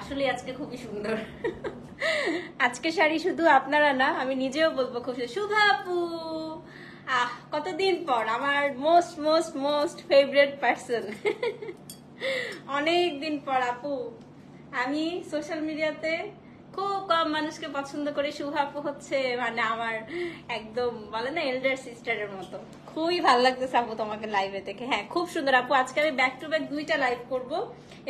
আসলে আজকে খুবই সুন্দর। আজকে শাড়ি শুধু আপনারা না, আমি নিজেও বলবো খুব সুন্দর। শুভা আপু, কতদিন পর আমার most most most favourite person. অনেক দিন পর আপু। আমি সোশ্যাল মিডিয়াতে খুব কম মানুষকে পছন্দ করি, শুভা আপু হচ্ছে মানে আমার একদম বলে না এল্ডার সিস্টারের মতো। খুবই ভালো লাগতেছে আপু তোমাকে লাইভে দেখে। হ্যাঁ খুব সুন্দর আপু। আজকে আমি ব্যাক টু ব্যাক 2টা লাইভ করব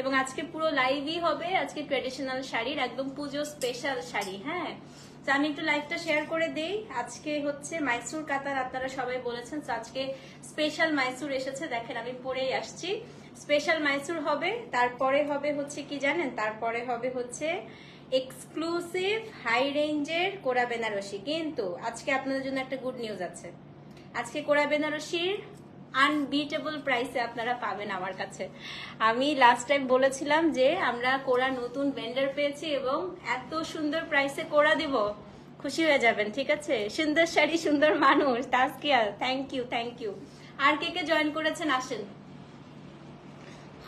এবং আজকে পুরো লাইভই হবে আজকে ট্রেডিশনাল শাড়ির, একদম পুজো স্পেশাল শাড়ি। হ্যাঁ তো আমি একটু লাইভটা শেয়ার করে দেই। আজকে হচ্ছে মাইসুর কাতার, আপনারা সবাই বলেছেন, তো আজকে স্পেশাল মাইসুর এসেছে। দেখেন আমি পরেই আসছি। স্পেশাল মাইসুর হবে, তারপরে হবে হচ্ছে কি জানেন, তারপরে হবে হচ্ছে এক্সক্লুসিভ হাই রেঞ্জের কোরা বেনারসি। কিন্তু আজকে আপনাদের জন্য একটা গুড নিউজ আছে। আজকে কোরা বেনারসির আনবিটেবল প্রাইসে আপনারা পাবেন আমার কাছে। আমি লাস্ট টাইম বলেছিলাম যে আমরা কোরা নতুন ভেন্ডার পেয়েছি এবং এত সুন্দর প্রাইসে কোরা দিব, খুশি হয়ে যাবেন। ঠিক আছে, সুন্দর শাড়ি সুন্দর মানুষ, Tazkia thank you thank you. আর কে কে জয়েন করেছেন আসেন।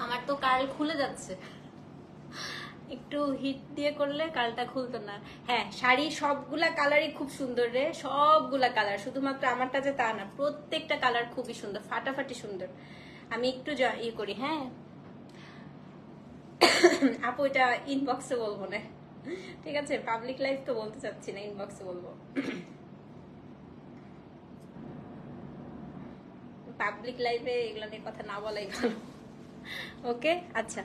আমার তো কার্ল খুলে যাচ্ছে, একটু হিট দিয়ে করলে কালটা খুলতো না। হ্যাঁ শাড়ি সবগুলা কালারই খুব সুন্দর রে, সবগুলা কালার, শুধুমাত্র আমারটা যে তা না, প্রত্যেকটা কালার খুবই সুন্দর, ফাটাফাটি সুন্দর। আমি একটু ইয়ে করি। হ্যাঁ আপু এটা ইনবক্সে বলবো না, ঠিক আছে, পাবলিক লাইফ তো বলতে চাচ্ছি না, ইনবক্সে বলবো। পাবলিক লাইফে এগুলো নিয়ে কথা না বলাই ভালো। ওকে আচ্ছা,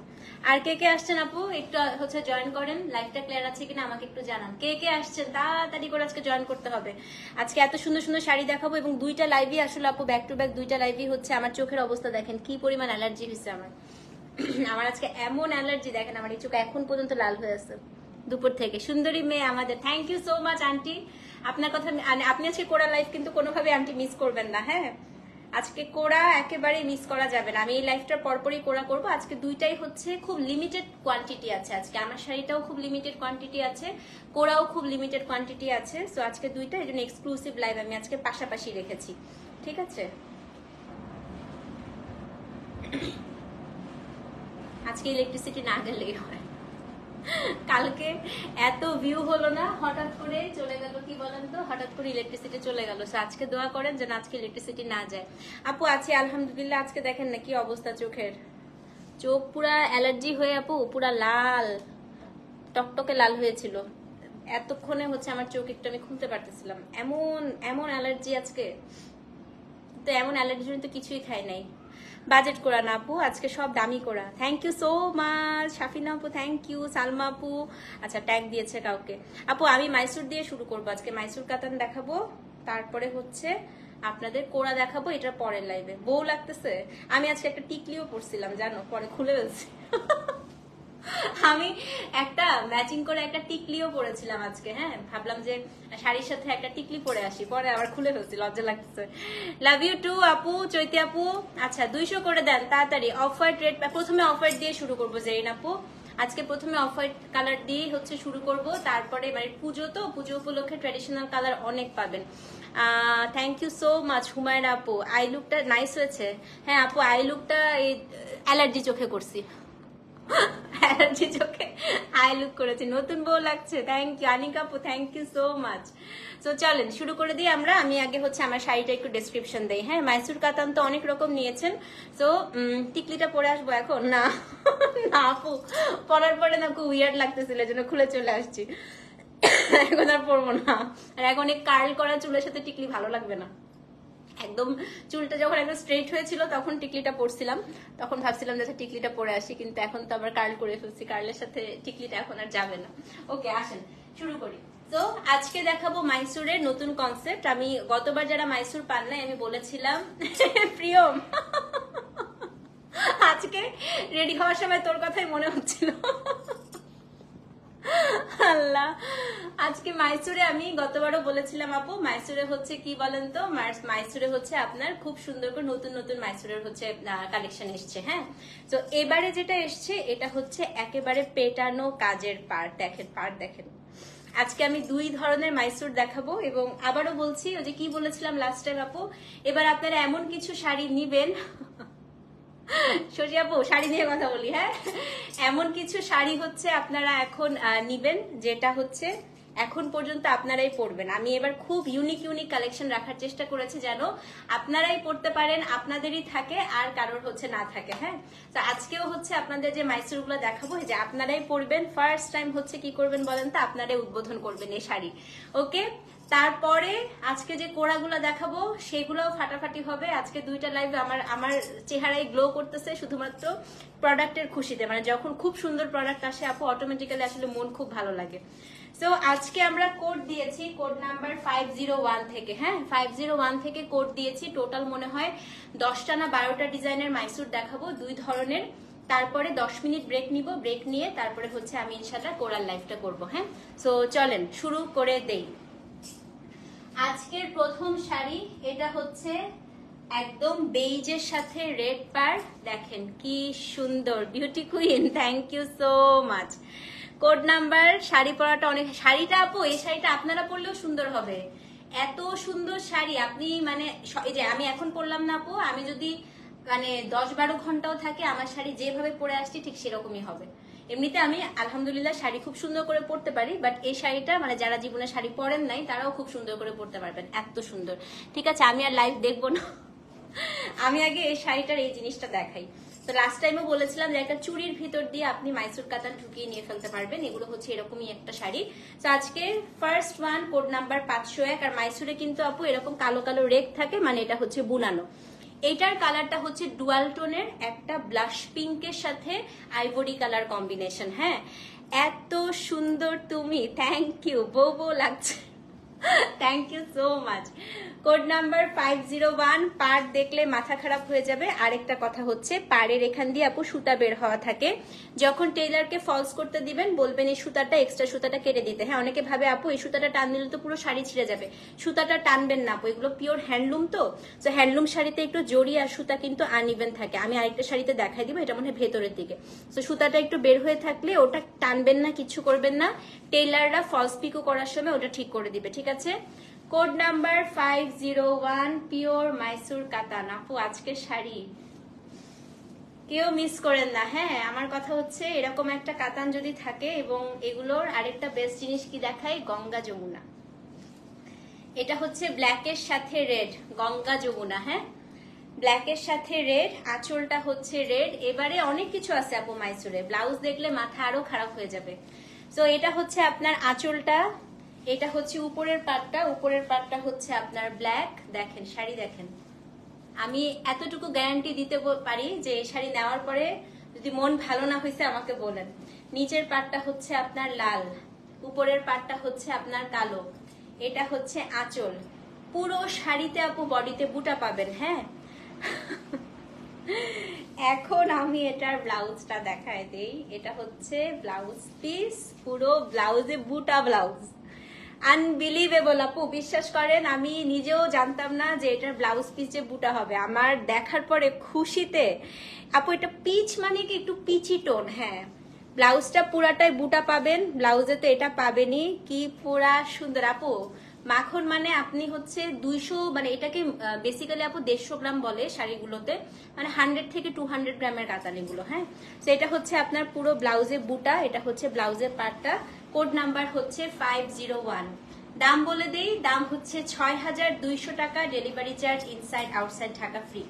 আর কে কে আসছেন আপু একটু হচ্ছে জয়েন করেন। লাইভটা ক্লিয়ার আছে কিনা আমাকে একটু জানান। কে কে আসছেন তাড়াতাড়ি করে আজকে জয়েন করতে হবে। আজকে এত সুন্দর সুন্দর শাড়ি দেখাবো এবং 2টা লাইভই আসলে আপু ব্যাক টু ব্যাক 2টা লাইভই হচ্ছে। আমার চোখের অবস্থা দেখেন কি পরিমাণ অ্যালার্জি হয়েছে আমার। আমার আজকে এমন অ্যালার্জি দেখেন, আমার এই চোখ এখন পর্যন্ত লাল হয়ে আছে দুপুর থেকে। সুন্দরী মেয়ে আমাদের, thank you so much aunty. আপনার কথা আপনি আজকে কোরা লাইভ কিন্তু কোনোভাবে আন্টি মিস করবেন না। হ্যাঁ আজকে কোরা একেবারে মিস করা যাবে না। আমি এই লাইফটার পরপরই কোরা করব। আজকে 2টাই হচ্ছে খুব লিমিটেড কোয়ান্টিটি আছে। আজকে আমার শাড়িটাও খুব লিমিটেড কোয়ান্টিটি আছে, কোরাও খুব লিমিটেড কোয়ান্টিটি আছে। সো আজকে 2টা, এই জন্য এক্সক্লুসিভ লাইভ আমি আজকে পাশাপাশি রেখেছি। ঠিক আছে, আজকে ইলেকট্রিসিটি না গেলেই হয়। কালকে এত ভিউ হলো না, হঠাৎ করে চলে গেল, কি বলেন তো, হঠাৎ করে ইলেকট্রিসিটি চলে গেল। আজকে দোয়া করেন যেন আজকে ইলেকট্রিসিটি না যায়। আপু আছি আলহামদুলিল্লাহ। আজকে দেখেন না কি অবস্থা চোখের, চোখ পুরা অ্যালার্জি হয়ে আপু পুরা লাল টকটকে লাল হয়েছিল। এতক্ষণে হচ্ছে আমার চোখ একটু আমি খুলতে পারতেছিলাম, এমন এমন অ্যালার্জি আজকে। তো এমন অ্যালার্জির জন্য তো কিছুই খাই নাই। বাজেট করা না আপু, আজকে সব দামি করা। Thank you so much Shafina আপু, থ্যাংক ইউ সালমা আপু। আচ্ছা ট্যাগ দিয়েছে কাউকে। আপু আমি মাইসুর দিয়ে শুরু করবো আজকে, মাইসুর কাতান দেখাবো, তারপরে হচ্ছে আপনাদের কোরা দেখাবো, এটা পরের লাইভে। বউ লাগতেছে, আমি আজকে একটা টিকলিও পরছিলাম জানো, পরে খুলে ফেলছি। আমি একটা ম্যাচিং করে একটা টিকলিও পরেছিলাম আজকে। হ্যাঁ ভাবলাম যে শাড়ির সাথে একটা টিকলি পরে আসি, পরে আবার খুলে ফেলছি, লজ্জা লাগতেছে। লাভ ইউ টু আপু, চৈতি আপু। আচ্ছা 200 করে দেন তাড়াতাড়ি। অফ হোয়াইট রেড, প্রথমে অফ হোয়াইট দিয়ে শুরু করবো জেরিন আপু। আজকে প্রথমে অফ হোয়াইট কালার দিয়ে হচ্ছে শুরু করব, তারপরে মানে পুজো তো, পুজো উপলক্ষে ট্র্যাডিশনাল কালার অনেক পাবেন। Thank you so much Humayun আপু। আই লুকটা নাইস হয়েছে। হ্যাঁ আপু আই লুকটা এই অ্যালার্জি চোখে করছি, অ্যালার্জি চোখে আই লুক করেছি, নতুন বউ লাগছে। থ্যাংক ইউ আনিকা আপু, thank you so much. So চলেন শুরু করে দিই আমরা। আমি আগে হচ্ছে আমার শাড়িটা একটু ডেসক্রিপশন দেই। হ্যাঁ মাইসুর কাতান তো অনেক রকম নিয়েছেন। সো টিকলিটা পরে আসবো এখন না, না আপু পরার পরে না খুব উইয়ার্ড লাগতেছিল, এই জন্য খুলে চলে আসছি। এখন আর পরবো না, আর এখন এই কার্ল করা চুলের সাথে টিকলি ভালো লাগবে না। একদম চুলটা যখন একদম স্ট্রেট হয়েছিল তখন টিকলিটা পরছিলাম, তখন ভাবছিলাম যে টিকলিটা পরে আসি, কিন্তু এখন তো আবার কার্ল করে ফেলছি, কার্লের সাথে টিকলিটা এখন আর যাবে না। ওকে আসেন শুরু করি। তো আজকে দেখাবো মাইসুরের নতুন কনসেপ্ট। আমি গতবার যারা মাইসুর পান নাই আমি বলেছিলাম প্রিয়ম আজকে রেডি হওয়ার সময় তোর কথাই মনে হচ্ছিল। আল্লাহ, আজকে মাইসুরে আমি গতবারও বলেছিলাম আপু, মাইসুরে হচ্ছে কি বলেন তো, মাইসুরে হচ্ছে আপনার খুব সুন্দর করে নতুন নতুন মাইসুরের হচ্ছে কালেকশন এসছে। হ্যাঁ তো এবারে যেটা এসছে এটা হচ্ছে একেবারে পেটানো কাজের পার। দেখেন পার দেখেন। আজকে আমি 2 ধরনের মাইসুর দেখাবো এবং আবারও বলছি ওই যে কি বলেছিলাম লাস্ট টাইম আপু, এবার আপনারা এমন কিছু শাড়ি নিবেন শশী আপু শাড়ি নিয়ে কথা বলি, হ্যাঁ। এমন কিছু শাড়ি হচ্ছে আপনারা এখন নিবেন যেটা হচ্ছে এখন পর্যন্ত আপনারাই পরবেন। আমি এবার খুব ইউনিক ইউনিক কালেকশন রাখার চেষ্টা করেছি যেন আপনারাই পরতে পারেন, আপনাদেরই থাকে আর কারোর হচ্ছে না থাকে, হ্যাঁ। তো আজকেও হচ্ছে আপনাদের যে মাইসুর গুলো দেখাবো যে আপনারাই পরবেন, ফার্স্ট টাইম হচ্ছে কি করবেন বলেন তো, আপনারাই উদ্বোধন করবেন এই শাড়ি, ওকে। তারপরে আজকে যে কোড়াগুলো দেখাবো সেগুলোও ফাটাফাটি হবে। আজকে দুইটা লাইভ আমার চেহারায় গ্লো করতেছে শুধুমাত্র প্রোডাক্টের খুশিতে, মানে যখন খুব সুন্দর প্রোডাক্ট আসে আপু অটোমেটিক্যালি আসলে মন খুব ভালো লাগে। সো আজকে আমরা কোড দিয়েছি কোড নাম্বার 501 থেকে, হ্যাঁ 501 থেকে কোড দিয়েছি। টোটাল মনে হয় 10টা না 12টা ডিজাইনের মাইসুর দেখাবো, দুই ধরনের। তারপরে 10 মিনিট ব্রেক নিব, ব্রেক নিয়ে তারপরে হচ্ছে আমি ইনশাআল্লাহ কোরাল লাইভটা করব, হ্যাঁ। সো চলেন শুরু করে দেই। আজকের প্রথম শাড়ি এটা হচ্ছে একদম বেইজের সাথে রেড পার, দেখেন কি সুন্দর, beauty queen, thank you so much. Code number, sari পরাটা অনেক, শাড়িটা আপু এই শাড়িটা আপনারা পরলেও সুন্দর হবে, এত সুন্দর শাড়ি। আপনি মানে এই যে আমি এখন পরলাম না আপু, আমি যদি মানে 10-12 ঘন্টাও থাকে আমার শাড়ি যেভাবে পরে আসছি ঠিক সেরকমই হবে। এমনিতে আমি আলহামদুলিল্লাহ শাড়ি খুব সুন্দর করে পরতে পারি, বাট এই শাড়িটা মানে যারা জীবনে শাড়ি পরেন নাই তারাও খুব সুন্দর করে পরতে পারবেন, এত সুন্দর। ঠিক আছে আমি আর লাইভ দেখবো না, আমি আগে এই শাড়িটার এই জিনিসটা দেখাই। তো লাস্ট টাইমও বলেছিলাম যে একটা চুড়ির ভিতর দিয়ে আপনি মাইসুর কাতান ঢুকিয়ে নিয়ে ফেলতে পারবেন, এগুলো হচ্ছে এরকমই একটা শাড়ি। তো আজকে ফার্স্ট ওয়ান কোড নাম্বার 501। আর মাইসুরে কিন্তু আপু এরকম কালো কালো রেক থাকে, মানে এটা হচ্ছে বুনানো। এইটার কালারটা হচ্ছে ডুয়াল টোনের একটা ব্লাশ পিঙ্কের সাথে আইভরি কালার কম্বিনেশন, হ্যাঁ এত সুন্দর তুমি, থ্যাংক ইউ, বউ বউ লাগছে, thank you so much. Code number 501। পার দেখলে মাথা খারাপ হয়ে যাবে। আরেকটা কথা হচ্ছে পাড়ের এখান দিয়ে আপু সুতা বের হওয়া থাকে, যখন টেইলারকে ফলস করতে দিবেন বলবেন এই সুতাটা এক্সট্রা সুতাটা কেটে দিতে, হ্যাঁ। অনেকে ভাবে আপু এই সুতাটা টান দিলে তো পুরো শাড়ি ছিঁড়ে যাবে, সুতাটা টানবেন না আপু, এগুলো পিওর হ্যান্ডলুম। তো হ্যান্ডলুম শাড়িতে একটু জড়ি আর সুতা কিন্তু আনইভেন থাকে, আমি আরেকটা শাড়িতে দেখাই দিব, এটা মনে হয় ভেতরের দিকে। তো সুতাটা একটু বের হয়ে থাকলে ওটা টানবেন না, কিছু করবেন না, টেইলাররা ফলস পিকো করার সময় ওটা ঠিক করে দিবে, ঠিক আছে। কোড নাম্বার 501 পিওর মাইসুর কাতান। আপু আজকের শাড়ি কেউ মিস করেন না, হ্যাঁ। আমার কথা হচ্ছে এরকম একটা কাতান যদি থাকে, এবং এগুলোর আরেকটা বেস্ট জিনিস কি দেখাই, গঙ্গা যমুনা। এটা হচ্ছে ব্ল্যাকের সাথে রেড, গঙ্গা যমুনা, হ্যাঁ ব্ল্যাকের সাথে রেড, আঁচলটা হচ্ছে রেড। এবারে অনেক কিছু আছে আপু মাইসুরে, ব্লাউজ দেখলে মাথা আরো খারাপ হয়ে যাবে। তো এটা হচ্ছে আপনার আঁচলটা, এটা হচ্ছে উপরের পাটটা, উপরের পাটটা হচ্ছে আপনার ব্ল্যাক। দেখেন শাড়ি দেখেন, আমি এতটুকু গ্যারান্টি দিতে পারি যে এই শাড়ি নেওয়ার পরে যদি মন ভালো না হয়েছে আমাকে বলেন। নিচের পাটটা হচ্ছে আপনার লাল, উপরের পাটটা হচ্ছে আপনার কালো, এটা হচ্ছে আঁচল। পুরো শাড়িতে আপু বডিতে বুটা পাবেন, হ্যাঁ। এখন আমি এটার ব্লাউজটা দেখায় দেই। এটা হচ্ছে ব্লাউজ পিস, পুরো ব্লাউজে বুটা ব্লাউজ, আনবিলিভেবল আপু, বিশ্বাস করেন আমি নিজেও জানতাম না যে এটার ব্লাউজ পিস যে বুটা হবে, আমার দেখার পরে খুশিতে আপু। এটা পিচ মানে কি একটু পিচি টোন, হ্যাঁ ব্লাউজটা পুরাটাই বুটা পাবেন, ব্লাউজে তো এটা পাবেনই, কি পুরা সুন্দর আপু। মাখন মানে আপনি হচ্ছে 200, মানে এটাকে বেসিক্যালি আপু 150 গ্রাম বলে শাড়িগুলোতে, মানে 100 থেকে 200 গ্রামের কাতান এগুলো, হ্যাঁ। তো এটা হচ্ছে আপনার পুরো ব্লাউজে বুটা, এটা হচ্ছে ব্লাউজের পার্টটা। কোড নাম্বার হচ্ছে 501। দাম বলে দেই, দাম হচ্ছে 6200 টাকা, delivery charge inside outside Dhaka free.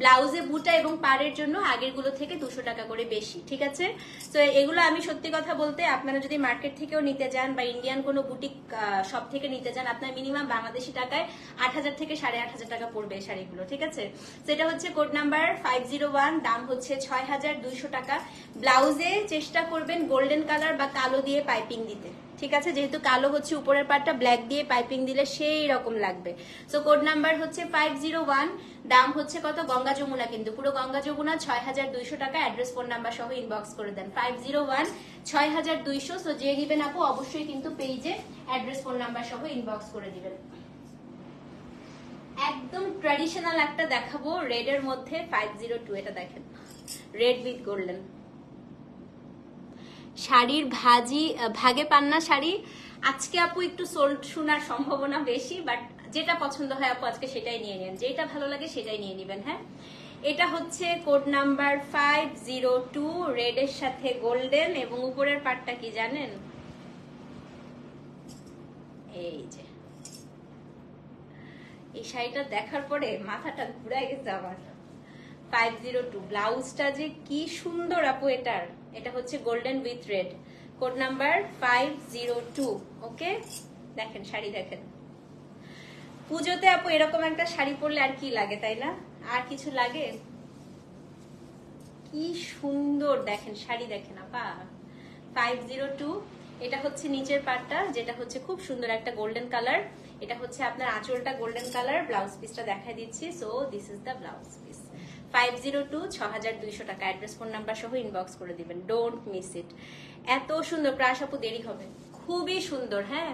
ব্লাউজে বুটা এবং পাড়ের জন্য আগের গুলো থেকে 200 টাকা করে বেশি, ঠিক আছে। তো এগুলো আমি সত্যি কথা বলতে, আপনারা যদি মার্কেট থেকেও নিতে যান বা ইন্ডিয়ান কোনো বুটিক শপ থেকে নিতে যান, আপনার মিনিমাম বাংলাদেশি টাকায় 8000 থেকে 8500 টাকা পড়বে এই শাড়িগুলো, ঠিক আছে। তো এটা হচ্ছে কোড নাম্বার 501, দাম হচ্ছে 6200 টাকা। ব্লাউজে চেষ্টা করবেন গোল্ডেন কালার বা কালো দিয়ে পাইপিং দিতে, ঠিক আছে, যেহেতু কালো হচ্ছে উপরের পার্টটা, ব্ল্যাক দিয়ে পাইপিং দিলে সেই রকম লাগবে। সো কোড নাম্বার হচ্ছে 501, দাম হচ্ছে কত, গঙ্গা যমুনা, কিন্তু পুরো গঙ্গা যমুনা 6200 টাকা। অ্যাড্রেস ফোন নাম্বার সহ ইনবক্স করে দেন 501 6200। সো যে নিবেন আপু অবশ্যই কিন্তু পেজে অ্যাড্রেস ফোন নাম্বার সহ ইনবক্স করে দিবেন। একদম ট্র্যাডিশনাল একটা দেখাবো রেড এর মধ্যে 502, এটা দেখেন রেড উইথ গোল্ডেন। শাড়ির ভাগে পান্না শাড়ি আজকে আপু একটু সোল্ড শোনার সম্ভাবনা বেশি, বাট যেটা পছন্দ হয় আপু আজকে সেটাই নিয়ে নেন, যেটা ভালো লাগে সেটাই নিয়ে নেবেন। হ্যাঁ, এটা হচ্ছে কোড নাম্বার 502, রেডের সাথে গোল্ডেন, এবং উপরের পার্টটা কি জানেন, এই যে এই শাড়িটা দেখার পরে মাথাটা ঘুরাই গেছে আমার। 502 ব্লাউজটা যে কি সুন্দর আপু এটার, এটা হচ্ছে golden with red, code number 502। ওকে, দেখেন শাড়ি দেখেন। পুজোতে আপু এরকম একটা শাড়ি পরলে আর কি লাগে, তাই না? আর কিছু লাগে? কি সুন্দর দেখেন শাড়ি, দেখেন আপা। 502, এটা হচ্ছে নিচের পার্টটা, যেটা হচ্ছে খুব সুন্দর একটা গোল্ডেন কালার। এটা হচ্ছে আপনার আঁচলটা গোল্ডেন কালার, ব্লাউজ পিসটা দেখাই দিচ্ছি। So this is the blouse piece. 502, 6200 টাকা। অ্যাড্রেস ফোন নাম্বার সহ ইনবক্স করে দিবেন, ডোন্ট মিস ইট। এত সুন্দর, প্রায় আপু দেরি হবে, খুবই সুন্দর। হ্যাঁ,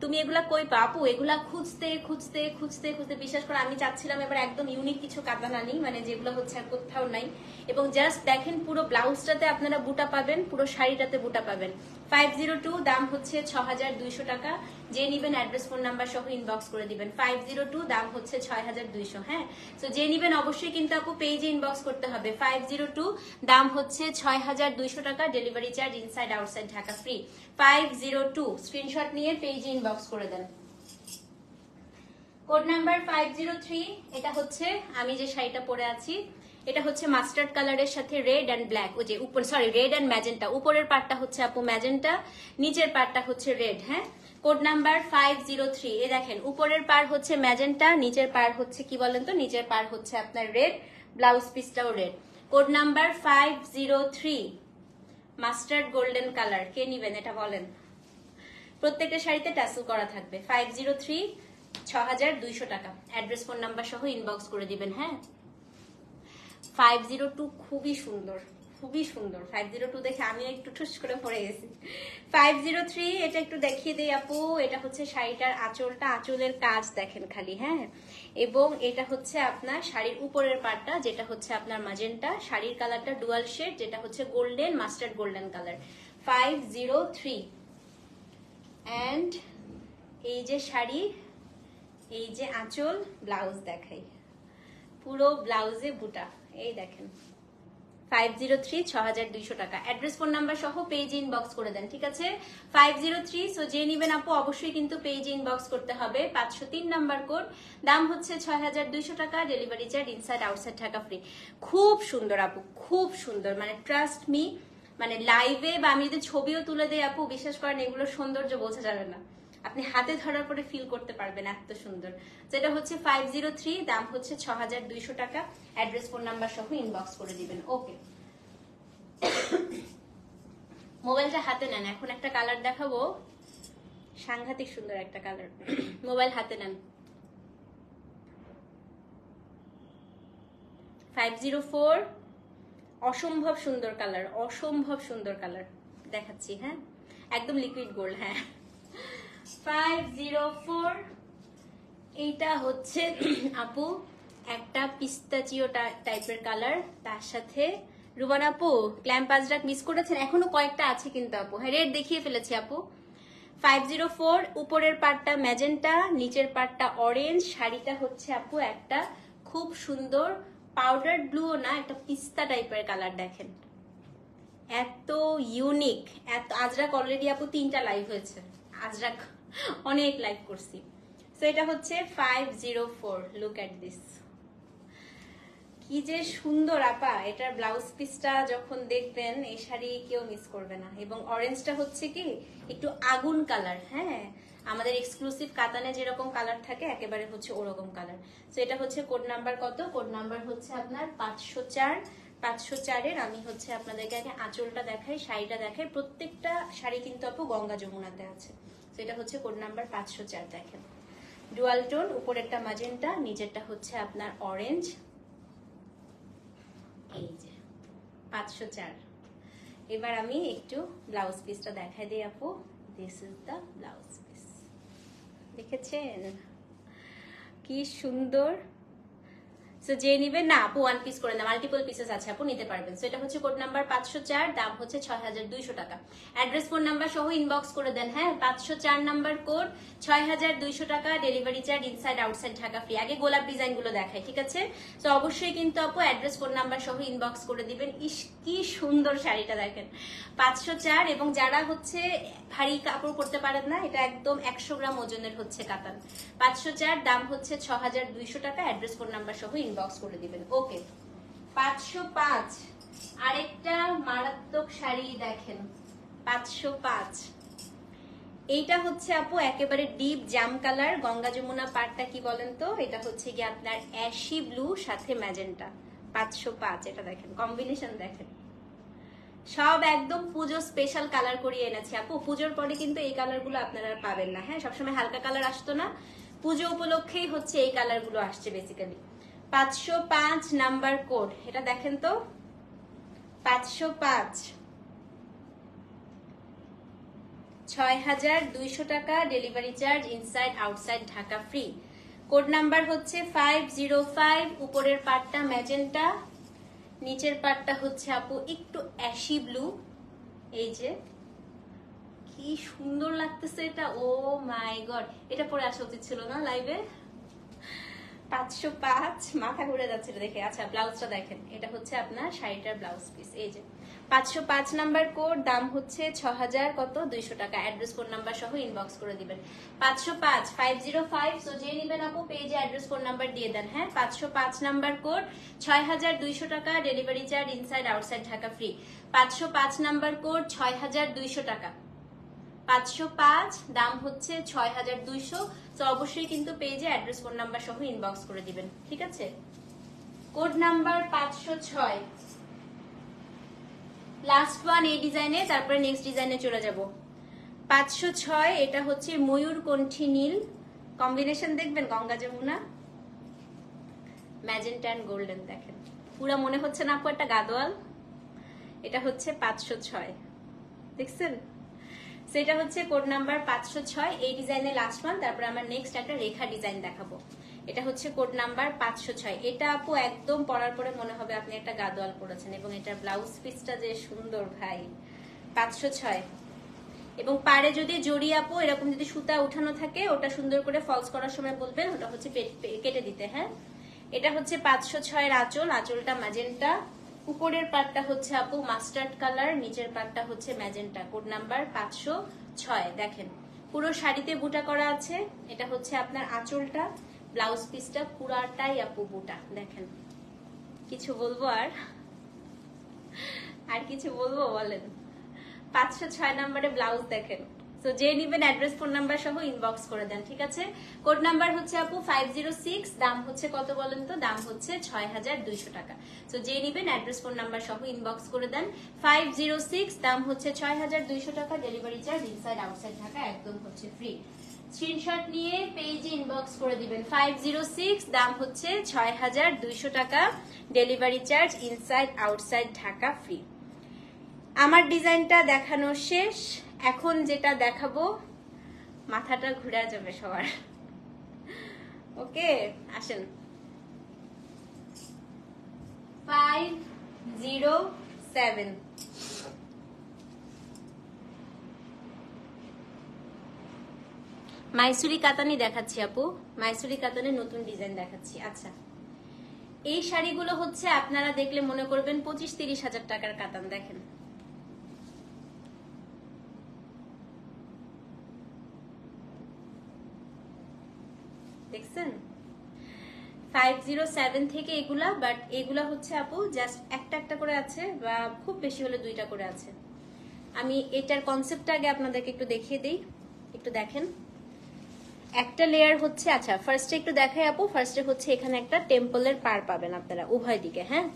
তুমি এগুলা কই পাবো? এগুলা খুঁজতে খুঁজতে খুঁজতে খুঁজতে বিশ্বাস করো আমি চাচ্ছিলাম এবার একদম ইউনিক কিছু কাতান আনি, মানে যেগুলো হচ্ছে আর কোথাও নাই। এবং জাস্ট দেখেন পুরো ব্লাউজটাতে আপনারা বুটা পাবেন, পুরো শাড়িটাতে বুটা পাবেন। 502, দাম হচ্ছে 6200 টাকা। যে নিবেন অ্যাড্রেস ফোন নাম্বার সহ ইনবক্স করে দিবেন। 502, দাম হচ্ছে 6200। হ্যাঁ, তো যে নিবেন অবশ্যই কিন্তু আপু পেজে ইনবক্স করতে হবে। 502, দাম হচ্ছে 6200 টাকা। Delivery charge inside outside Dhaka free. 502, screenshot নিয়ে পেজে ইনবক্স করে দেন। কোড নাম্বার 503, এটা হচ্ছে আমি যে শাড়িটা পরে আছি, এটা হচ্ছে মাস্টার্ড কালারের সাথে রেড এন্ড ব্ল্যাক, ওই যে উপর সরি রেড এন্ড ম্যাজেন্টা। উপরের পার্টটা হচ্ছে আপু ম্যাজেন্টা, নিচের পার্টটা হচ্ছে রেড। হ্যাঁ, কোড নাম্বার 503। এ দেখেন উপরের পার হচ্ছে ম্যাজেন্টা, নিচের পার হচ্ছে কি বলেন তো, নিচের পার হচ্ছে আপনার রেড, ব্লাউজ পিসটাও red. Code number 503, mustard golden colour. কে নিবেন এটা বলেন? প্রত্যেকটা শাড়িতে ট্যাসেল করা থাকবে। 503, 6200 টাকা। অ্যাড্রেস ফোন নাম্বার সহ ইনবক্স করে দিবেন। হ্যাঁ, 502 খুবই সুন্দর, খুবই সুন্দর। 502 দেখে আমি একটু ঠুস করে পড়ে গেছি। 503, এটা একটু দেখিয়ে দেই আপু। এটা হচ্ছে শাড়িটার আঁচলটা, আঁচলের কাজ দেখেন খালি। হ্যাঁ, এবং এটা হচ্ছে আপনার শাড়ির উপরের পার্টটা, যেটা হচ্ছে আপনার ম্যাজেন্টা। শাড়ির কালারটা ডুয়াল শেড, যেটা হচ্ছে golden, mustard golden colour. 503, and এই যে শাড়ি, এই যে আঁচল, ব্লাউজ দেখাই, পুরো ব্লাউজে বুটা, এই দেখেন। 503, 6200 টাকা। অ্যাড্রেস ফোন নাম্বার সহ পেজ ইনবক্স করে দেন, ঠিক আছে? 503, সো যে নিবেন আপু অবশ্যই কিন্তু পেজ ইনবক্স করতে হবে। 503 নাম্বার কোড, দাম হচ্ছে 6200 টাকা। Delivery charge inside outside Dhaka free. খুব সুন্দর আপু, খুব সুন্দর, মানে ট্রাস্ট মি, মানে লাইভে বা আমি যদি ছবিও তুলে দেই আপু, বিশ্বাস করেন এগুলোর সৌন্দর্য বোঝা যাবে না, আপনি হাতে ধরার পরে ফিল করতে পারবেন এত সুন্দর। যেটা হচ্ছে 503, দাম হচ্ছে 6200 টাকা। অ্যাড্রেস ফোন নাম্বার সহ ইনবক্স করে দিবেন। ওকে, মোবাইলটা হাতে নেন, এখন একটা কালার দেখাবো, সাংঘাতিক সুন্দর একটা কালার। মোবাইল হাতে নেন। 504, অসম্ভব সুন্দর কালার, অসম্ভব সুন্দর কালার দেখাচ্ছি। হ্যাঁ, একদম লিকুইড গোল্ড। হ্যাঁ, 504, এইটা হচ্ছে আপু একটা পিস্তাচিও টাইপের কালার, তার সাথে রুবান আপু ক্ল্যাম্প আজরাক মিস করেছেন, এখনো কয়েকটা আছে কিন্তু আপু। হ্যাঁ, রেড দেখিয়ে ফেলেছি আপু। 504, উপরের পার্টটা ম্যাজেন্টা, নিচের পার্টটা অরেঞ্জ। শাড়িটা হচ্ছে আপু একটা খুব সুন্দর পাউডার ব্লু না, একটা পিস্তা টাইপের কালার। দেখেন এত ইউনিক, এত আজরাক অলরেডি আপু 3টা লাইভ হয়েছে, আজরাক অনেক লাইভ করছি। তো এটা হচ্ছে 504, লুক এট দিস, কি যে সুন্দর আপা। এটার ব্লাউজ পিসটা যখন দেখবেন এই শাড়ি কেউ মিস করবে না। এবং অরেঞ্জটা হচ্ছে কি একটু আগুন কালার। হ্যাঁ, আমাদের এক্সক্লুসিভ কাতানে যেরকম কালার থাকে একেবারে হচ্ছে ওরকম কালার। তো এটা হচ্ছে কোড নাম্বার কত? কোড নাম্বার হচ্ছে আপনার 504। 504-এর আমি হচ্ছে আপনাদেরকে আগে আঁচলটা দেখাই, শাড়িটা দেখাই। প্রত্যেকটা শাড়ি কিন্তু আপু গঙ্গা যমুনাতে আছে। তো এটা হচ্ছে কোড নাম্বার 504। দেখেন ডুয়াল টোন, উপরেরটা ম্যাজেন্টা, নিচেরটা হচ্ছে আপনার অরেঞ্জ। এই যে 504। এবার আমি একটু ব্লাউজ পিসটা দেখাই দিই আপু। This is the blouse piece, দেখেছেন কি সুন্দর। সো যে নিবেন না আপু ওয়ান পিস করে না, মাল্টিপল পিসেস আছে আপু, নিতে পারবেন। সো এটা হচ্ছে কোড নাম্বার 504, দাম হচ্ছে 6200 টাকা। অ্যাড্রেস ফোন নাম্বার সহ ইনবক্স করে দেন। হ্যাঁ, 504 নাম্বার কোড, 6200 টাকা, delivery charge inside outside Dhaka free. আগে গোলাপ ডিজাইন গুলো দেখাই, ঠিক আছে? তো অবশ্যই কিন্তু আপু অ্যাড্রেস ফোন নাম্বার সহ ইনবক্স করে দিবেন। ইস কি সুন্দর শাড়িটা দেখেন, 504। এবং যারা হচ্ছে ভারী কাপড় পরতে পারেন না, এটা একদম 100 গ্রাম ওজনের হচ্ছে কাতান। 504, দাম হচ্ছে 6200 টাকা। অ্যাড্রেস ফোন নাম্বার সহ ইনবক্স করে দিবেন। ওকে, 505 আরেকটা মারাত্মক শাড়ি দেখেন, 505। এইটা হচ্ছে আপু একেবারে ডিপ জাম কালার, গঙ্গা যমুনা পাড়টা কি বলেন তো, এটা হচ্ছে কি আপনার অ্যাশি ব্লু সাথে ম্যাজেন্টা। 505, এটা দেখেন কম্বিনেশন দেখেন, সব একদম পুজো স্পেশাল কালার করিয়ে এনেছি আপু। পুজোর পরে কিন্তু এই কালার গুলো আপনারা পাবেন না। হ্যাঁ, সবসময় হালকা কালার আসতো না, পুজো উপলক্ষেই হচ্ছে এই কালার গুলো আসছে বেসিক্যালি। 505 নাম্বার কোড, এটা দেখেন তো, 505, 6200 টাকা, delivery charge inside outside Dhaka free. Code number হচ্ছে 505। উপরের পার্টটা ম্যাজেন্টা, নিচের পার্টটা হচ্ছে আপু একটু অ্যাশি ব্লু। এই যে কি সুন্দর লাগতেছে এটা, ও মাই গড, এটা পরে আসা উচিত ছিল না লাইভে। 505, মাথা ঘুরে যাচ্ছে দেখে। আচ্ছা, ব্লাউজটা দেখেন, এটা হচ্ছে আপনার শাড়িটার ব্লাউজ পিস। এই যে 505 নাম্বার কোড, দাম হচ্ছে 6200 টাকা। অ্যাড্রেস ফোন নাম্বার সহ ইনবক্স করে দিবেন। 505 505। সো যে নিবেন আপু পেজে অ্যাড্রেস ফোন নাম্বার দিয়ে দেন। হ্যাঁ, 505 নাম্বার কোড, 6200 টাকা, delivery charge inside outside Dhaka free. 505 number code, 6200 টাকা। 505, দাম হচ্ছে 6200। তো অবশ্যই কিন্তু পেজে অ্যাড্রেস ফোন নাম্বার সহ ইনবক্স করে দিবেন, ঠিক আছে? কোড নাম্বার 506, লাস্ট ওয়ান এই ডিজাইনে, তারপরে নেক্সট ডিজাইনে চলে যাব। 506, এটা হচ্ছে ময়ূর কণ্ঠী নীল কম্বিনেশন, দেখবেন Ganga Yamuna, magenta and golden. দেখেন পুরা মনে হচ্ছে না আপু একটা গাদোয়াল। এটা হচ্ছে 506, দেখছেন? সেটা হচ্ছে কোড নাম্বার 506, এই ডিজাইনে লাস্ট ওয়ান। তারপরে আমার নেক্সট একটা রেখা ডিজাইন দেখাবো। এটা হচ্ছে কোড নাম্বার 506। এটা আপু একদম পরার পরে মনে হবে আপনি একটা গাদোয়াল পরেছেন, এবং এটা ব্লাউজ পিসটা যে সুন্দর ভাই। 506, এবং পারে যদি জড়ি আপু এরকম যদি সুতা উঠানো থাকে, ওটা সুন্দর করে ফলস করার সময় বলবেন, ওটা হচ্ছে কেটে দিতে। হ্যাঁ, এটা হচ্ছে 506 এর আঁচল, আঁচলটা ম্যাজেন্টা। উপরের পার্টটা হচ্ছে আপু মাস্টার্ড কালার, নিচের পার্টটা হচ্ছে ম্যাজেন্টা। Code number 506। দেখেন পুরো শাড়িতে বুটা করা আছে। এটা হচ্ছে আপনার আঁচলটা, ব্লাউজ পিসটা পুরাটাই আপু বুটা। দেখেন কিছু বলবো আর কিছু বলবো বলেন? 506 নম্বরে ব্লাউজ দেখেন। তো যে নিবেন অ্যাড্রেস ফোন নাম্বার সহ ইনবক্স করে দেন, ঠিক আছে? কোড নাম্বার হচ্ছে আপু 506, দাম হচ্ছে কত বলেন তো? দাম হচ্ছে 6200 টাকা। তো যে নিবেন অ্যাড্রেস ফোন নাম্বার সহ ইনবক্স করে দেন। 506, দাম হচ্ছে 6200 টাকা, delivery charge inside outside Dhaka একদম হচ্ছে ফ্রি। স্ক্রিনশট নিয়ে পেজে ইনবক্স করে দিবেন। 506, দাম হচ্ছে 6200 টাকা, delivery charge inside outside Dhaka free. আমার ডিজাইনটা দেখানো শেষ। এখন যেটা দেখাবো মাথাটা ঘুরে যাবে সবার। ওকে, আসেন। 507, মাইসুরি কাতানি দেখাচ্ছি আপু, মাইসুরি কাতানের নতুন ডিজাইন দেখাচ্ছি। আচ্ছা, এই শাড়িগুলো হচ্ছে আপনারা দেখলে মনে করবেন 25-30 হাজার টাকার কাতান। দেখেন দেখছেন, 507 থেকে এগুলা। বাট এগুলা হচ্ছে আপু জাস্ট একটা একটা করে আছে, বা খুব বেশি হলে দুইটা করে আছে। আমি এটার কনসেপ্টটা আগে আপনাদেরকে একটু দেখিয়ে দিই, একটু দেখেন। একটা লেয়ার হচ্ছে, আচ্ছা ফার্স্টে একটু দেখাই আপু। ফার্স্টে হচ্ছে এখানে একটা টেম্পলের পার পাবেন আপনারা উভয় দিকে। হ্যাঁ,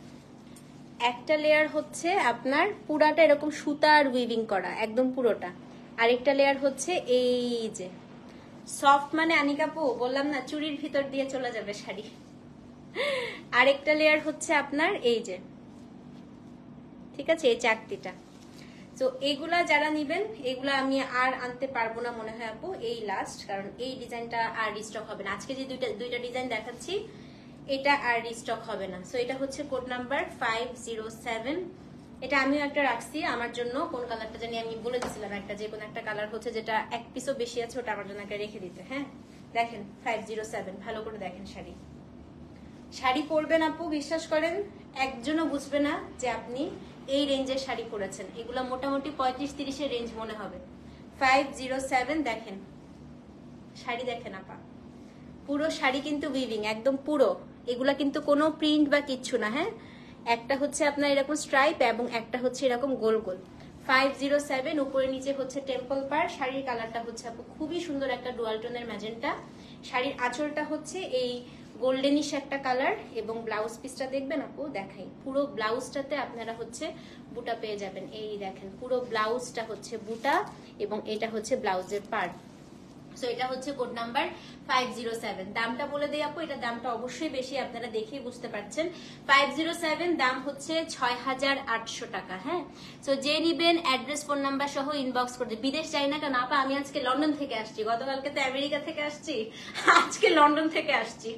একটা লেয়ার হচ্ছে আপনার পুরাটা এরকম সুতার উইভিং করা একদম পুরোটা। আরেকটা লেয়ার হচ্ছে এই যে সফট, মানে আনিকাপু বললাম না চুরির ভিতর দিয়ে চলে যাবে শাড়ি। আরেকটা লেয়ার হচ্ছে আপনার এই যে, ঠিক আছে, এই চাকতিটা। তো এগুলা যারা নিবেন, এগুলা আমি আর আনতে পারবো না মনে হয় আপু, এই লাস্ট। কারণ এই ডিজাইনটা আর রিস্টক হবে না। আজকে যে দুইটা ডিজাইন দেখাচ্ছি, এটা আর রিস্টক হবে না। সো এটা হচ্ছে কোড নাম্বার 507। এটা আমিও একটা রাখছি আমার জন্য, কোন কালারটা জানি আমি বলে দিছিলাম, একটা যে কোনো একটা কালার হচ্ছে যেটা এক পিসও বেশি আছে ওটা আমার জন্য একটা রেখে দিতে। হ্যাঁ দেখেন 507, ভালো করে দেখেন। শাড়ি শাড়ি পরবেন আপু, বিশ্বাস করেন একজনও বুঝবে না যে আপনি এই রেঞ্জের শাড়ি পরেছেন। এগুলো মোটামুটি 35-30 রেঞ্জ মনে হবে। 507 দেখেন শাড়ি, দেখেন আপা পুরো শাড়ি কিন্তু উইভিং একদম পুরো, এগুলা কিন্তু কোনো প্রিন্ট বা কিচ্ছু না। হ্যাঁ একটা হচ্ছে আপনার এরকম স্ট্রাইপ এবং একটা হচ্ছে এরকম গোল গোল। 507 উপরে নিচে হচ্ছে টেম্পল পার। শাড়ির কালারটা হচ্ছে আপু খুবই সুন্দর একটা ডুয়াল টোনের ম্যাজেন্টা। শাড়ির আঁচলটা হচ্ছে এই গোল্ডেনিশ একটা কালার এবং ব্লাউজ পিসটা দেখবেন আপু, দেখাই পুরো ব্লাউজটাতে আপনারা হচ্ছে বুটা পেয়ে যাবেন। এই দেখেন পুরো ব্লাউজটা হচ্ছে বুটা এবং এটা হচ্ছে ব্লাউজের পার্ট। সো এটা হচ্ছে কোড নাম্বার 507। দামটা বলে দেই আপু, এটা দামটা অবশ্যই বেশি, আপনারা দেখেই বুঝতে পারছেন। 507 দাম হচ্ছে 6800 টাকা। হ্যাঁ সো যে নিবেন অ্যাড্রেস ফোন নাম্বার সহ ইনবক্স করে দিন। বিদেশ যাই না কেন আপা, আমি আজকে লন্ডন থেকে আসছি, গতকালকে তো আমেরিকা থেকে আসছি, আজকে লন্ডন থেকে আসছি।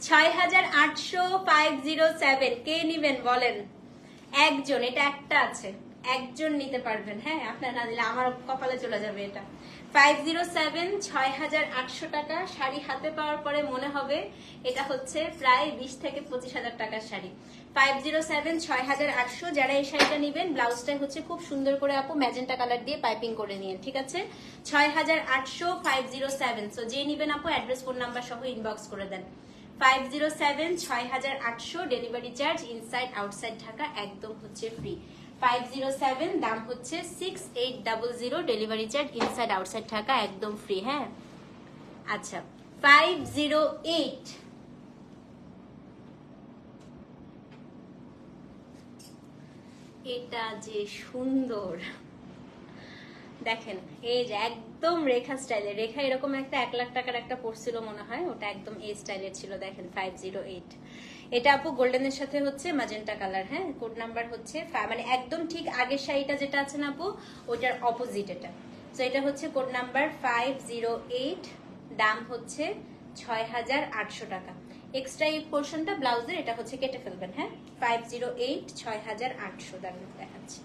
6800 507 কে নিবেন বলেন? একজন, এটা একটা আছে, একজন নিতে পারবেন। হ্যাঁ আপনার না দিলে আমার কপালে চলে যাবে এটা। 507 6800 টাকা। শাড়ি হাতে পাওয়ার পরে মনে হবে এটা হচ্ছে প্রায় 20 থেকে 25,000 টাকার শাড়ি। 507 6800। যারা এই শাড়িটা নিবেন ব্লাউজটা হচ্ছে খুব সুন্দর করে আপু ম্যাজেন্টা কালার দিয়ে পাইপিং করে নিন, ঠিক আছে? 6800 507। সো যে নিবেন আপু অ্যাড্রেস ফোন নাম্বার সহ ইনবক্স করে দেন। 507 6800। Delivery charge inside outside Dhaka একদম হচ্ছে ফ্রি। 507 দাম হচ্ছে 6800। Delivery charge inside outside Dhaka একদম ফ্রি। হ্যাঁ আচ্ছা 508। এটা যে সুন্দর দেখেন, এই যে একদম রেখা স্টাইলের। রেখা এরকম একটা 1 লাখ টাকার একটা পড়ছিল মনে হয়, ওটা একদম এই স্টাইলের ছিল। দেখেন 508। এটা আপু গোল্ডেনের সাথে হচ্ছে ম্যাজেন্টা কালার। হ্যাঁ কোড নাম্বার হচ্ছে মানে একদম ঠিক আগের শাড়িটা যেটা আছে না আপু ওটার অপোজিট এটা। তো এটা হচ্ছে কোড নাম্বার 508। দাম হচ্ছে 6800 টাকা। এক্সট্রা এই পোর্শনটা ব্লাউজের এটা হচ্ছে কেটে ফেলবেন। হ্যাঁ 508 6800 দাম দেখাচ্ছি।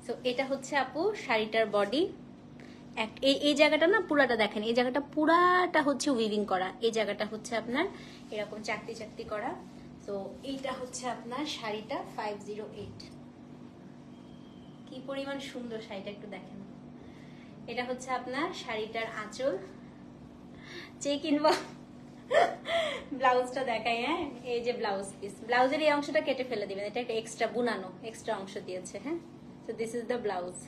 তো এটা হচ্ছে আপু শাড়িটার বডি। এই জায়গাটা না পুরাটা দেখেন, এই জায়গাটা পুরাটা হচ্ছে উইভিং করা, এই জায়গাটা হচ্ছে আপনার এরকম চাকতি চাকতি করা। তো এইটা হচ্ছে আপনার শাড়িটা 508। কি পরিমাণ সুন্দর শাড়িটা একটু দেখেন। এটা হচ্ছে আপনার শাড়িটার আঁচল। চেক কিনবো ব্লাউজটা দেখাই। হ্যাঁ এই যে ব্লাউজ পিস, ব্লাউজের এই অংশটা কেটে ফেলে দিবেন, এটা একটা এক্সট্রা বুনানো এক্সট্রা অংশ দিয়েছে। হ্যাঁ তো দিস ইজ দ্য ব্লাউজ।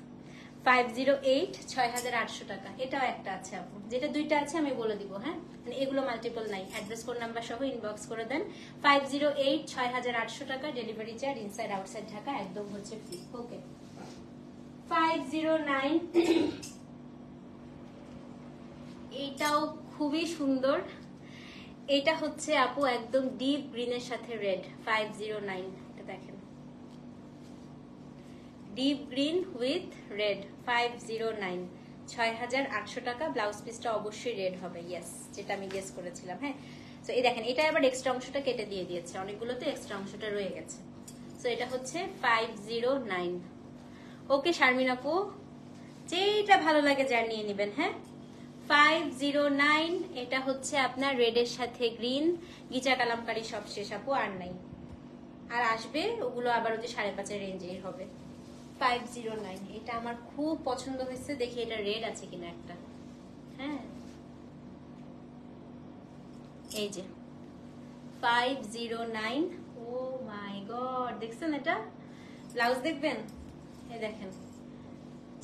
508 6800 টাকা। এটাও একটা আছে আপু, যেটা দুইটা আছে আমি বলে দিব। হ্যাঁ মানে এগুলো মাল্টিপল নাই। অ্যাড্রেস ফোন নাম্বার সহ ইনবক্স করে দেন। 508 6800 টাকা। Delivery charge inside outside Dhaka একদম হচ্ছে ফ্রি। ওকে 509। এইটাও খুবই সুন্দর। এটা হচ্ছে আপু একদম ডিপ গ্রিনের সাথে রেড। 509 এটা দেখেন, ডিপ গ্রিন উইথ রেড। 509 6800 টাকা। ব্লাউজ পিসটা অবশ্যই রেড হবে, ইয়েস যেটা আমি গেস করেছিলাম। হ্যাঁ তো এই দেখেন, এটা আবার এক্সট্রা অংশটা কেটে দিয়ে দিয়েছে, অনেকগুলোতে এক্সট্রা অংশটা রয়ে গেছে। তো এটা হচ্ছে 509। ওকে শারমিন আপু, যেটা ভালো লাগে যার নিয়ে নেবেন। হ্যাঁ 509। এটা হচ্ছে আপনার রেডের সাথে গ্রিন, গিচা কালামকারী সব শেষ আপু, আর নাই, আর আসবে ওগুলো আবার ওই যে 5.5 রেঞ্জেই হবে। 509 এটা আমার খুব পছন্দ হয়েছে, দেখি এটা রেড আছে কিনা একটা। হ্যাঁ এই যে 509। ও মাই গড, দেখছেন এটা? ব্লাউজ দেখবেন, এই দেখেন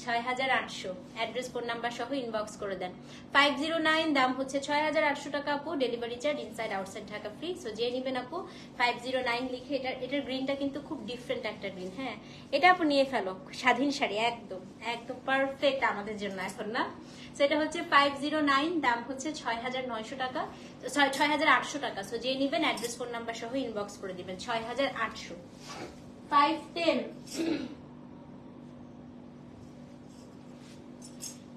6800। অ্যাড্রেস ফোন নাম্বার সহ ইনবক্স করে দেন। 509 দাম হচ্ছে 6800 টাকা আপু। Delivery charge inside outside Dhaka free. So যে নিবেন আপু 509 লিখে। এটার গ্রিনটা কিন্তু খুব ডিফারেন্ট একটা গ্রিন। হ্যাঁ এটা আপু নিয়ে ফেলো, স্বাধীন শাড়ি একদম একদম পারফেক্ট আমাদের জন্য এখন না। সো এটা হচ্ছে 509। দাম হচ্ছে 6900 টাকা, 6800 টাকা। সো যে নিবেন অ্যাড্রেস ফোন নাম্বার সহ ইনবক্স করে দিবেন। 6800। 510।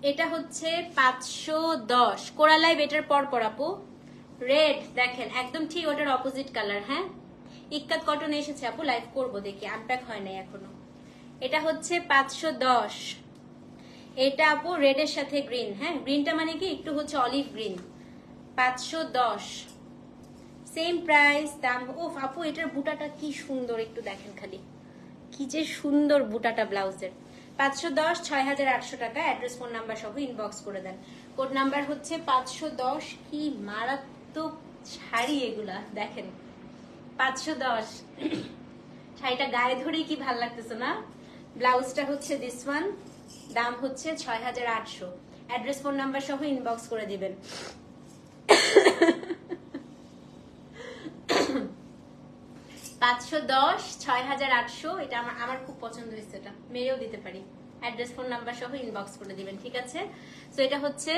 এটা হচ্ছে 510 কোরা লাইভ এটার পর আপু। রেড দেখেন একদম ঠিক ওটার অপোজিট কালার। হ্যাঁ, ইক্কাত কটন এসেছে আপু, লাইভ করব দেখি, আনপ্যাক হয় নাই এখনো। এটা হচ্ছে 510। এটা আপু রেডের সাথে গ্রিন। হ্যাঁ, গ্রিনটা মানে কি একটু হচ্ছে অলিভ গ্রিন। 510 সেম প্রাইস দাম। ওফ আপু এটার বুটাটা কি সুন্দর, একটু দেখেন খালি কি যে সুন্দর বুটাটা ব্লাউজের। 510 6800 টাকা। অ্যাড্রেস ফোন নাম্বার সহ ইনবক্স করে দেন। কোড নাম্বার হচ্ছে 510। কি মারাত্মক শাড়ি এগুলা দেখেন। 510 শাড়িটা গায়ে ধরেই কি ভাল লাগতেছে না। ব্লাউজটা হচ্ছে দিস ওয়ান, দাম হচ্ছে 6800। অ্যাড্রেস ফোন নাম্বার সহ ইনবক্স করে দিবেন। 510 6800। এটা আমার খুব পছন্দ হয়েছে, এটা মেরেও দিতে পারি। অ্যাড্রেস ফোন নাম্বার সহ ইনবক্স করে দিবেন, ঠিক আছে। তো এটা হচ্ছে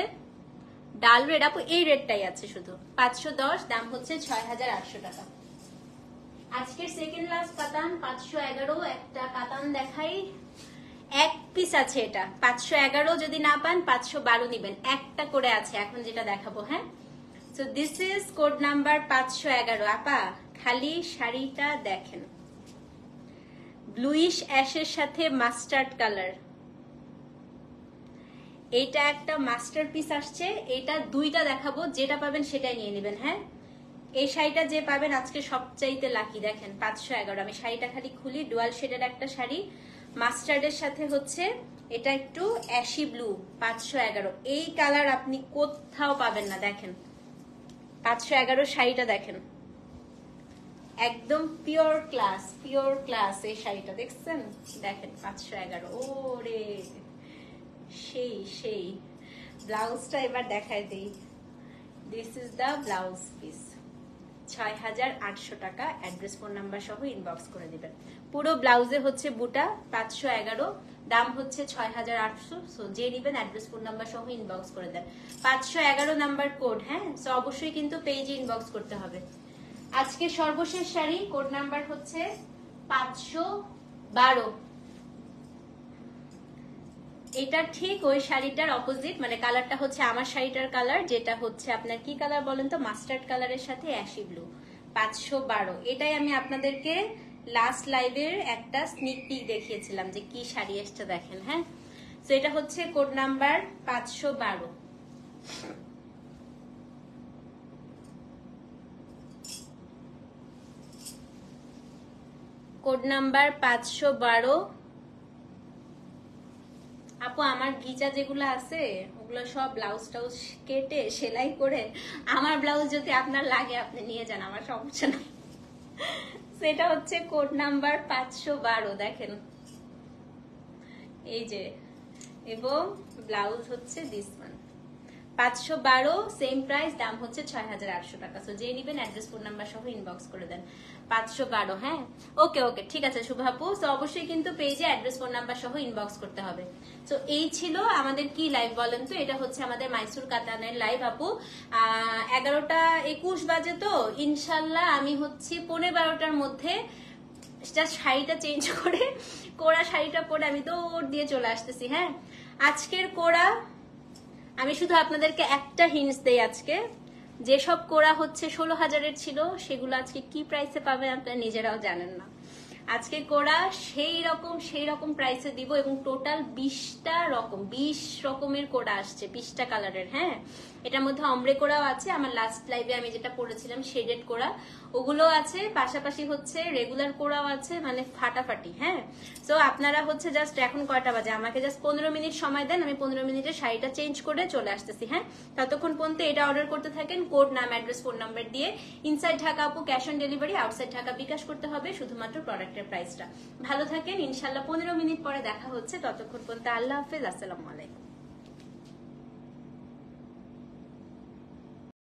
ডাল রেড আপু, এই রেডটাই আছে শুধু। 510 দাম হচ্ছে 6800 টাকা। আজকের সেকেন্ড লাস্ট কাতান 511। একটা কাতান দেখাই, এক পিস আছে এটা। 511 যদি না পান 512 নিবেন, একটা করে আছে এখন যেটা দেখাবো। হ্যাঁ, so this is code number 511। আপা খালি শাড়িটা দেখেন, ব্লুইশ অ্যাশের সাথে মাস্টার্ড কালার। এইটা একটা মাস্টার পিস আসছে, এটা দুইটা দেখাবো, যেটা পাবেন সেটাই নিয়ে নেবেন। হ্যাঁ, এই শাড়িটা যে পাবেন আজকে সবচাইতে লাকি। দেখেন 511। আমি শাড়িটা খালি খুলি, ডুয়াল শেডের একটা শাড়ি, মাস্টার্ডের সাথে হচ্ছে এটা একটু অ্যাশি ব্লু। 511 এই কালার আপনি কোথাও পাবেন না। দেখেন 511 শাড়িটা দেখেন, একদম পিওর ক্লাস, পিওর ক্লাস এই শাড়িটা দেখছেন। দেখেন 511। ওরে সেই সেই। ব্লাউজটা এবার দেখাই দেই। This is the blouse piece. 6800 টাকা। অ্যাড্রেস ফোন নাম্বার সহ ইনবক্স করে দিবেন। পুরো ব্লাউজে হচ্ছে বুটা। 511 দাম হচ্ছে 6800। সো যে নিবেন অ্যাড্রেস ফোন নাম্বার সহ ইনবক্স করে দেন। 511 নাম্বার কোড। হ্যাঁ, সো অবশ্যই কিন্তু পেজে ইনবক্স করতে হবে। আজকে সর্বশেষ শাড়ি, কোড নাম্বার হচ্ছে 512। এটা ঠিক ওই শাড়িটার অপোজিট, মানে কালারটা হচ্ছে আমার শাড়িটার কালার, যেটা হচ্ছে আপনার কি কালার বলেন তো, মাস্টার্ড কালারের সাথে অ্যাশি ব্লু। 512 এটাই আমি আপনাদেরকে লাস্ট লাইভের একটা স্নিক পিক দেখিয়েছিলাম যে কি শাড়ি এসছে দেখেন। হ্যাঁ, তো এটা হচ্ছে কোড নাম্বার 512। Code number 512। আপু আমার গিজা যেগুলো আছে ওগুলো সব ব্লাউজ টাউজ কেটে সেলাই করে, আমার ব্লাউজ যদি আপনার লাগে আপনি নিয়ে যান, আমার সমস্যা নাই। সেটা হচ্ছে কোড নাম্বার 512। দেখেন এই যে, এবং ব্লাউজ হচ্ছে দিস ওয়ান। 512 সেম প্রাইস, দাম হচ্ছে 6800 টাকা। সো যে নিবেন অ্যাড্রেস ফোন নাম্বার সহ ইনবক্স করে দেন। 512। হ্যাঁ, ওকে ওকে ঠিক আছে শুভাপু। তো অবশ্যই কিন্তু পেজে অ্যাড্রেস ফোন নাম্বার সহ ইনবক্স করতে হবে। তো এই ছিল আমাদের কি লাইভ বলেন তো, এটা হচ্ছে আমাদের মাইসুর কাতানের লাইভ আপু। 11টা 21 বাজে, তো ইনশাল্লাহ আমি হচ্ছে 12:15টার মধ্যে জাস্ট শাড়িটা চেঞ্জ করে কোরা শাড়িটা পরে আমি দৌড় দিয়ে চলে আসতেছি। হ্যাঁ, আজকের কোরা আমি শুধু আপনাদেরকে একটা হিন্টস দেই। আজকে যেসব কোরা হচ্ছে 16,000-এর ছিল সেগুলো আজকে কি প্রাইসে পাবেন আপনারা নিজেরাও জানেন না। আজকে কোরা সেই রকম প্রাইসে দিব, এবং টোটাল 20 রকমের কোরা আসছে, 20টা কালারের। হ্যাঁ, এটার মধ্যে অমরে কোরাও আছে, আমার লাস্ট লাইভে আমি যেটা পরেছিলাম শেডেড কোরা ওগুলো আছে, পাশাপাশি হচ্ছে রেগুলার কোরাও আছে, মানে ফাটাফাটি। হ্যাঁ, তো আপনারা হচ্ছে জাস্ট এখন কয়টা বাজে, আমাকে জাস্ট 15 মিনিট সময় দেন, আমি 15 মিনিটে শাড়িটা চেঞ্জ করে চলে আসতেছি। হ্যাঁ, ততক্ষণ পর্যন্ত এটা অর্ডার করতে থাকেন, কোড নাম অ্যাড্রেস ফোন নাম্বার দিয়ে। ইনসাইড ঢাকা আপু cash on delivery, outside Dhaka bKash করতে হবে, শুধুমাত্র প্রোডাক্টের প্রাইসটা। ভালো থাকেন, ইনশাল্লাহ 15 মিনিট পরে দেখা হচ্ছে। ততক্ষণ পর্যন্ত আল্লাহ হাফেজ, আসসালামু আলাইকুম।